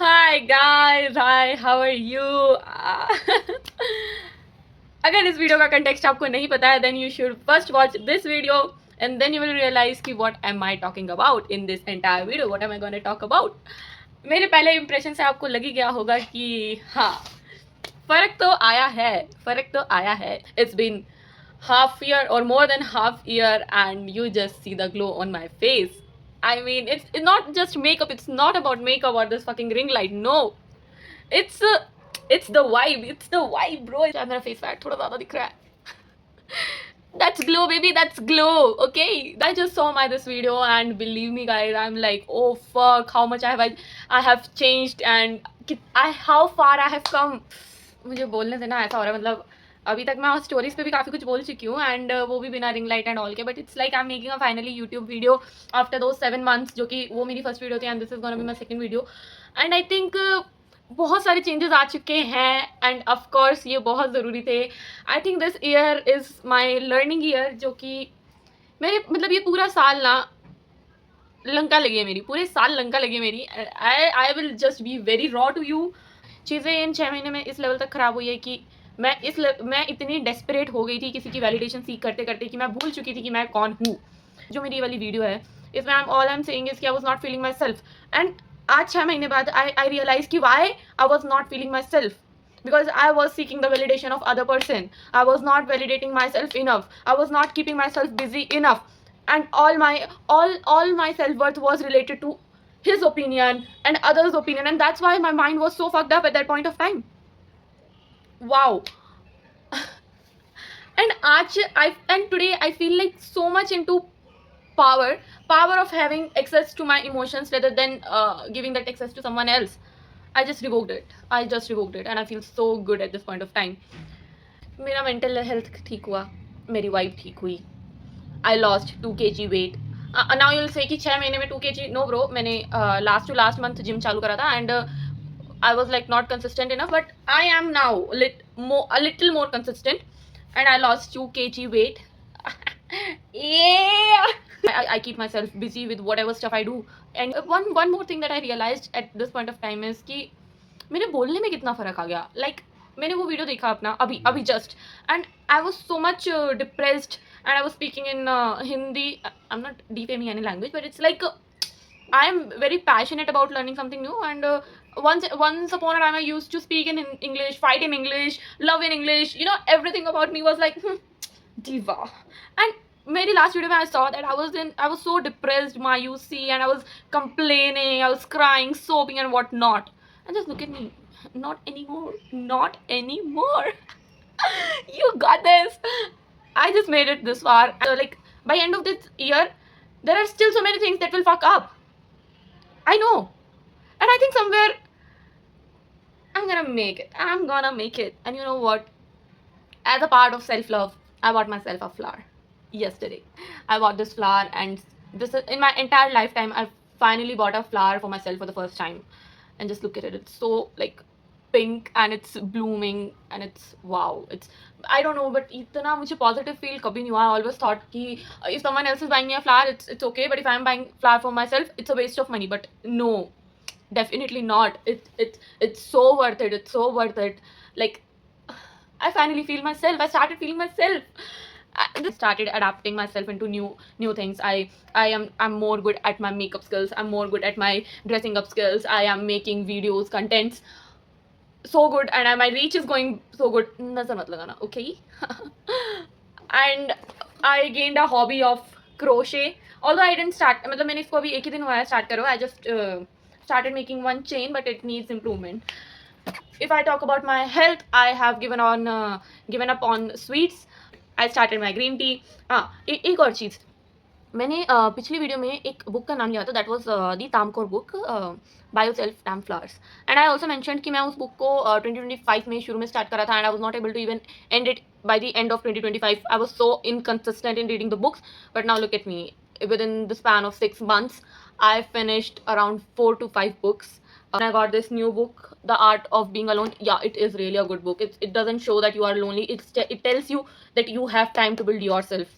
Hi guys, hi, how are you? अगर इस video का कंटेक्स्ट आपको नहीं पता है then you should first watch this video and then you will realize कि what am I talking about in this entire video, what am I going to talk about. मेरे पहले इंप्रेशन से आपको लग ही गया होगा कि हाँ, फ़र्क तो आया है, फ़र्क तो आया है. It's been half year or more than half year and you just see the glow on my face. I mean, it's not just makeup. It's not about makeup or this fucking ring light. No, it's it's the vibe. It's the vibe, bro. मेरा face fat थोड़ा ज़्यादा दिख रहा है. That's glow, baby. That's glow. Okay. I just saw my this video and believe me, guys, I'm like, oh fuck, how much I have changed and how far I have come. मुझे बोलने से ना ऐसा हो रहा है, मतलब अभी तक मैं स्टोरीज पे भी काफ़ी कुछ बोल चुकी हूँ एंड वो भी बिना रिंग लाइट एंड ऑल के, but it's like I am making a finally YouTube video after दो 7 months, जो कि वो मेरी फर्स्ट वीडियो थी and this is gonna be my second video. And I think बहुत सारे चेंजेस आ चुके हैं एंड ऑफ कोर्स ये बहुत ज़रूरी थे. I think this year is my learning year, जो कि मेरे मतलब ये पूरा साल ना लंका लगी है मेरी, पूरे साल लंका लगी है मेरी. I will just be very raw to you. चीज़ें इन 6 महीने में इस लेवल तक ख़राब हुई है कि मैं इतनी डेस्परेट हो गई थी किसी की वैलिडेशन सीख करते करते कि मैं भूल चुकी थी कि मैं कौन हूँ. जो मेरी ये वाली वीडियो है इसमें आई एम सेइंग इज कि I was not feeling myself and आज 6 महीने बाद आई रियलाइज कि why I was not feeling myself because I was seeking the validation of other person. I was not validating myself enough. I was not keeping myself busy enough, and all my self-worth was related to his opinion and others' opinion, and that's why my mind was so fucked up at that point of time. Wow. And today I feel like so much into power of having access to my emotions rather than giving that access to someone else. I just revoked it and I feel so good at this point of time. मेरा mental health ठीक हुआ, मेरी vibe ठीक हुई. I lost 2 kg weight. Now you'll say कि 6 महीने में 2 kg. No bro, मैंने last to last month gym चालू करा था and I was like not consistent enough, but I am now a little more consistent and I lost 2 kg weight. Yeah. I keep myself busy with whatever stuff I do. And one more thing that I realized at this point of time is कि मेरे बोलने में कितना फ़र्क आ गया. Like मैंने वो video देखा अपना अभी just and I was so much depressed and I was speaking in Hindi. I'm not defaming any language, but it's like I am very passionate about learning something new and once upon a time I used to speak in English, fight in English, love in English. You know, everything about me was like diva. And मेरी last video में I saw that I was so depressed, Mayusi, and I was complaining, I was crying, sobbing and whatnot. And just look at me, not anymore. You got this. I just made it this far. So like by end of this year, there are still so many things that will fuck up. I know, and I think somewhere I'm gonna make it. And you know what? As a part of self-love, I bought myself a flower yesterday. I bought this flower, and this is in my entire lifetime. I finally bought a flower for myself for the first time. And just look at it. It's so like pink and it's blooming and it's wow. It's I don't know, but इतना मुझे positive feel कभी नहीं हुआ. I always thought कि if someone else is buying me a flower, it's okay. But if I'm buying flower for myself, it's a waste of money. But no, definitely not. It's so worth it. It's so worth it. Like I finally feel myself. I started feeling myself. I started adapting myself into new things. I'm more good at my makeup skills. I'm more good at my dressing up skills. I am making videos, contents so good, and my reach is going so good. नजर मत लगाना, okay? And I gained a hobby of crochet. Although I didn't start, मतलब मैंने इसको अभी एक ही दिन हुआ है start करो. I just started making one chain, but it needs improvement. If I talk about my health, I have given up on sweets. I started my green tea. एक और चीज़, मैंने पिछली वीडियो में एक बुक का नाम लिया था. दैट वाज दी तामकोर book, buy yourself damn flowers. And I also mention कि मैं उस बुक को 2025 में शुरू में स्टार्ट करा था and I was not able to even end it by the end of 2025. I was so inconsistent in reading the books, but now look at me. Within the span of 6 months, I finished around 4 to 5 books. And I got this new book, The Art of Being Alone. Yeah, it is really a good book. It doesn't show that you are lonely. It tells you that you have time to build yourself.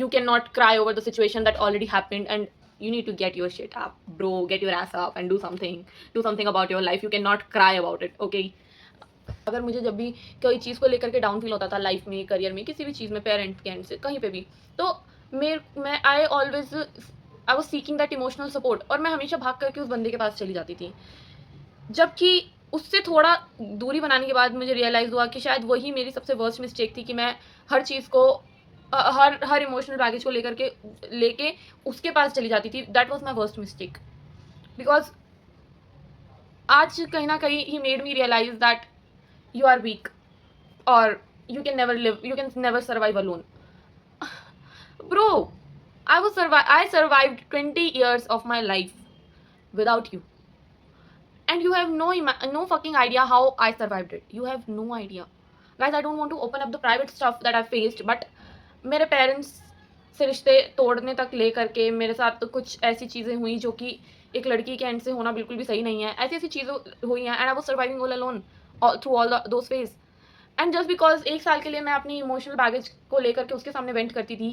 You cannot cry over the situation that already happened, and you need to get your shit up, bro. Get your ass up and do something about your life. You cannot cry about it, okay? अगर मुझे जब भी कोई चीज़ को लेकर के down feel होता था लाइफ में, करियर में, किसी भी चीज़ में, पेरेंट के एंड से, कहीं पे भी, तो मैं I was seeking that emotional support, और मैं हमेशा भाग करके उस बंदे के पास चली जाती थी। जबकि उससे थोड़ा दूरी बनाने के बाद मुझे रियलाइज़ हुआ कि शायद वही मेरी सबसे वर्स्ट मिस्टेक थी कि मैं हर चीज़ को हर इमोशनल बैगेज को लेके उसके पास चली जाती थी। That was my worst mistake, because आज कहीं ना कहीं ही made me realize that you are weak, or you can never survive alone. Bro, I survived 20 years of my life without you, and you have no fucking idea how I survived it. You have no idea, guys. I don't want to open up the private stuff that I faced, but मेरे parents से रिश्ते तोड़ने तक ले करके मेरे साथ तो कुछ ऐसी चीज़ें हुई जो कि एक लड़की के एंड से होना बिल्कुल भी सही नहीं है। ऐसी चीज़ें हुई हैं, and I was surviving all alone through all those phase, and just because 1 साल के लिए मैं अपनी इमोशनल बैगेज को लेकर के उसके सामने वेंट करती थी,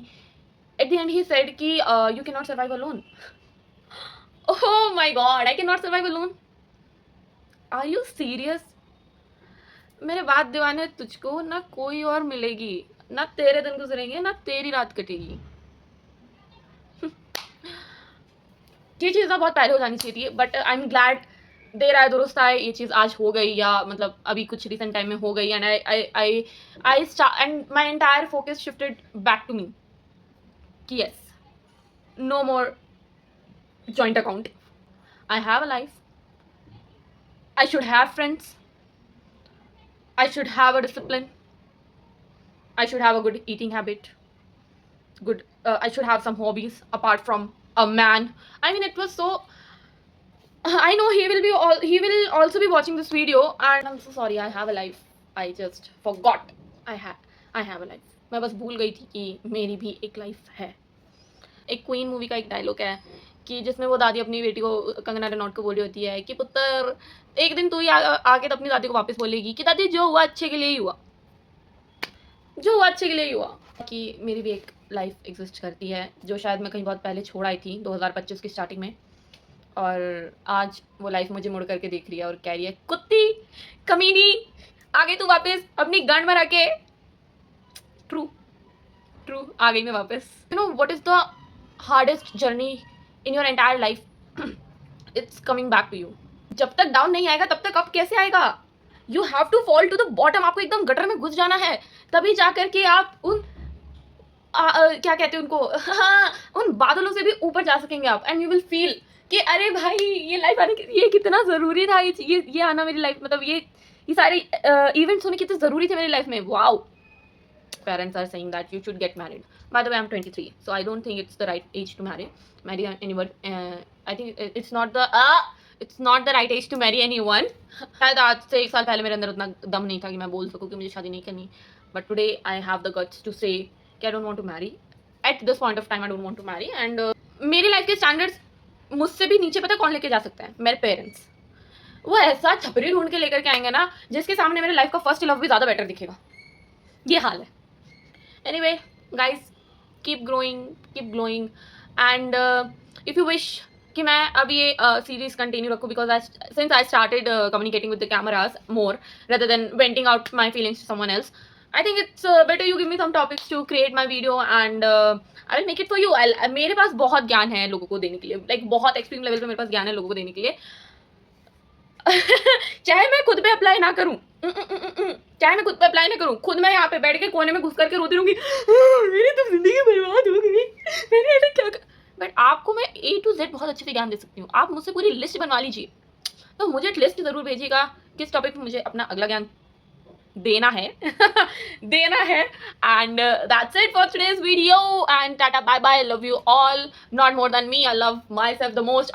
at the end he said कि you can not survive alone. Oh my god, I can not survive alone? Are you serious? मेरे बात दीवाने, तुझको ना कोई और मिलेगी, ना तेरे दिन गुजरेंगे, ना तेरी रात कटेगी। ये चीज़ ना बहुत पहले हो जानी चाहिए थी, बट आई एम ग्लैड देर आए दुरुस्त आए, ये चीज़ आज हो गई, या मतलब अभी कुछ रिसेंट टाइम में हो गई, and and my entire focus shifted back to me कि yes, no more joint account, I have a life, I should have friends, I should have a discipline, I should have a good eating habit, I should have some hobbies apart from a man. I mean, it was so, I know he will also be watching this video, and I'm so sorry, I have a life, I just forgot I have a life. मैं बस भूल गई थी कि मेरी भी एक life है। एक क्वीन मूवी का एक डायलॉग है कि जिसमें वो दादी अपनी बेटी को, कंगना रनौत को, बोल रही होती है कि पुत्र, एक दिन तू ही आके तो अपनी दादी को वापस बोलेगी कि दादी जो हुआ अच्छे के लिए ही हुआ, जो हुआ अच्छे के लिए ही हुआ। कि मेरी भी एक लाइफ एग्जिस्ट करती है जो शायद मैं कहीं बहुत पहले छोड़ आई थी 2025 की स्टार्टिंग में, और आज वो लाइफ मुझे मुड़ करके देख रही है और कह रही है, कुत्ती कमीनी, आ गई तू वापस अपनी गांड में रह के। ट्रू आ गई मैं वापस। You know what is the hardest journey in your entire life? It's coming back to you. जब तक डाउन नहीं आएगा तब तक अप कैसे आएगा? You have to fall to the bottom. आपको एकदम गटर में घुस जाना है, तभी जा करके आप उन क्या कहते हैं उनको, हाँ, उन बादलों से भी ऊपर जा सकेंगे आप, एंड यू विल फील कि अरे भाई ये लाइफ आने के, ये कितना ज़रूरी था, ये आना मेरी लाइफ, मतलब ये सारे इवेंट्स होने कितने ज़रूरी थे मेरी लाइफ में। Wow. Parents are saying that you should get married. By the way, I'm 23, so I don't think it's the right age to marry anyone. I think it's not the right age to marry anyone. शायद आज से 1 साल पहले मेरे अंदर उतना दम नहीं था कि मैं बोल सकूं कि मुझे शादी नहीं करनी, but today I have the guts to say कि I don't want to marry. At this point of time, I don't want to marry. And मेरी लाइफ के स्टैंडर्ड्स मुझसे भी नीचे पता कौन लेके जा सकता है? मेरे पेरेंट्स। वो ऐसा छपरी ढूंढ के लेकर के आएंगे ना जिसके सामने मेरे लाइफ का फर्स्ट लव भी ज़्यादा बेटर दिखेगा। ये हाल है। Anyway, guys, keep growing, keep glowing, and if you wish कि मैं अब ये सीरीज कंटिन्यू रखूँ, because since I started communicating with the cameras more rather than venting out my feelings to someone else, I think it's better you give me some topics to create my video, and I will make it for you. मेरे पास बहुत ज्ञान है लोगों को देने के लिए, like बहुत एक्सट्रीम लेवल पे मेरे पास ज्ञान है लोगों को देने के लिए। चाहे मैं खुद पे अप्लाई ना करूं, चाहे मैं खुद पे अप्लाई ना करूं, खुद मैं यहाँ पे बैठ के कोने में घुस करके रोती रहूंगी, मेरी तो जिंदगी बर्बाद हो गई, मैंने ऐसा क्या कर। बट आपको मैं A to Z बहुत अच्छे से ज्ञान दे सकती हूँ। आप मुझसे पूरी लिस्ट बनवा लीजिए, तो मुझे एक लिस्ट ज़रूर भेजिएगा किस टॉपिक पे मुझे अपना अगला ज्ञान देना है देना है। And that's it for today's video, and tata bye bye, love you all, not more than me, I love myself the most.